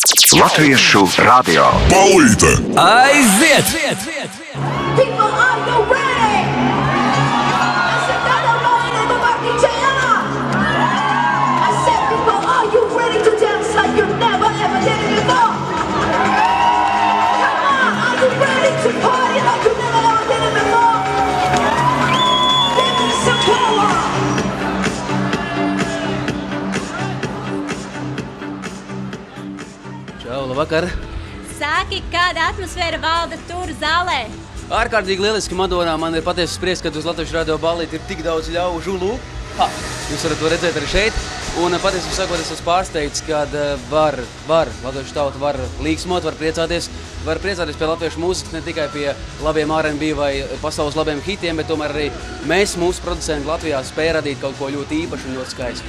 Latviešu radio. Balīte! Aiziet! People, are you ready? I said, no, I said, people, are you ready to dance like you never ever did it before? Come on, are you ready to party like you never ever did it before? Give me some power. Čau, labvakar! Saki, kāda atmosfēra valda tur zālē? Ārkārtīgi lieliski, Madonā. Man ir patiesi spriest, ka uz Latviešu radio balīti ir tik daudz ļaužu. Jūs varat to redzēt arī šeit. Un patiesībā sakot, es esmu pārsteigts, kad var latviešu tauta var līksmot, var priecāties pie latviešu mūzikas, ne tikai pie labiem R&B vai pasaules labiem hitiem, bet tomēr arī mēs, mūsu producenti Latvijā, spēj radīt kaut ko ļoti īpašu un ļoti skaistu.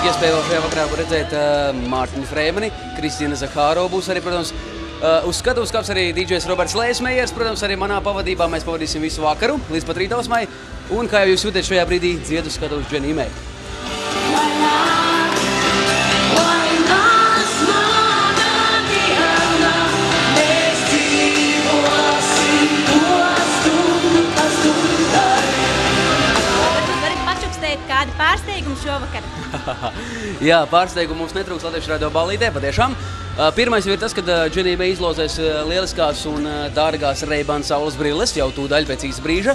Iespēja vēl šajā vakarā redzēt Mārtiņu Frēmeni, Kristīna Zahāro būs arī, protams, uz skatuves kāps arī DJs Roberts Lēsmejers, protams, arī manā pavadībā mēs pavadīsim visu vakaru līdz pat rītausmai, un kā jau jūs jūtiet šajā brīdī, dziedu skatuves Dženī Mei. Kāda pārsteiguma šovakar? Jā, pārsteigumu mums netrūks Latviešu radio balītē, patiešām. Pirmais ir tas, kad Dženī Mei izlozēs lieliskās un dārgās Ray-Ban saules brilles jau tūdaļ pēc īsa brīža.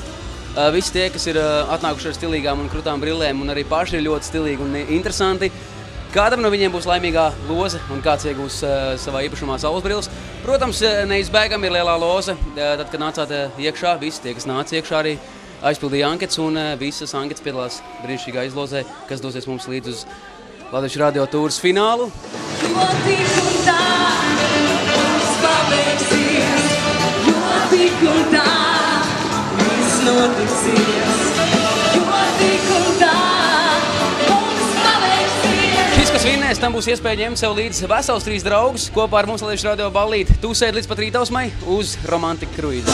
Visi tie, kas ir atnākuši ar stilīgām un krutām brillēm un arī paši ir ļoti stilīgi un interesanti. Kādam no viņiem būs laimīgā loze un kāds iegūs savā īpašumā saules brilles. Protams, neizbēgam ir lielā loze. Tad, kad nācāt iekšā, visi tie, kas nāca iekšā arī aizpildīja anketas, un visas anketas piedalās brīnišķīgā izlozē, kas dosies mums līdz uz Latviešu radio tūras finālu. Šis, kas vinnēs, tam būs iespēja ņemt sev līdz vesels 3 draugus kopā ar mums Latviešu radio ballīti. Tūsēt līdz pat rītausmai uz Romantika kruīzu.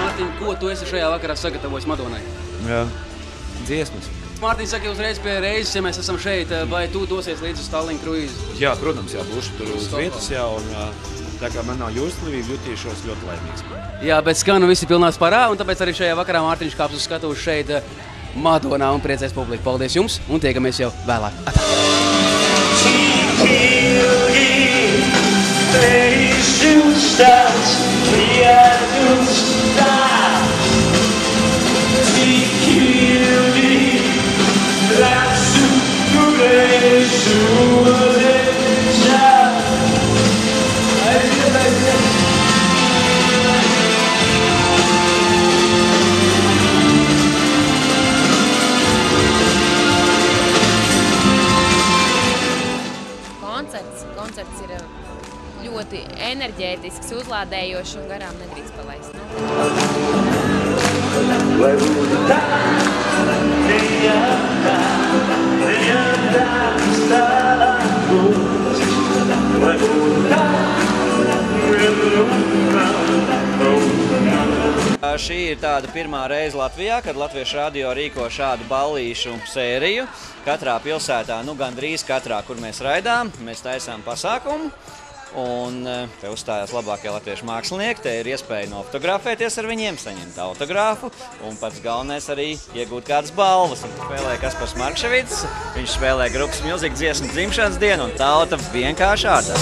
Mārtiņ, ko tu esi šajā vakarā sagatavojis Madonai? Jā, dziesmas. Mārtiņ, saka uzreiz pie reizes, ja mēs esam šeit, vai tu dosies līdz uz Tallinn kruīzu? Jā, protams, jā, būšu tur uz vietas, jā, un tā kā man nav jūstlivība, jutīšos ļoti laimīgs. Jā, bet skanu visi pilnā sparā, un tāpēc arī šajā vakarā Mārtiņš kāps uz skatuves šeit Madonā un priecēs publiku. Paldies jums, un tiekamies jau vēlāk. Atā! Koncerts ir ļoti enerģētisks, uzlādējošs un garām nedrīkst palaist. Šī ir tāda pirmā reize Latvijā, kad Latviešu radio rīko šādu ballīšu sēriju. Katrā pilsētā, gandrīz katrā, kur mēs raidām, mēs taisām pasākumu. Un te uzstājās labākie latviešu mākslinieki, te ir iespēja nofotografēties ar viņiem, saņemt autogrāfu un pats galvenais arī iegūt kādas balvas. Un spēlē Kaspars Markševits, viņš spēlē grupas Music dziesmu dzimšanas dienu un tauta vienkārši ādā.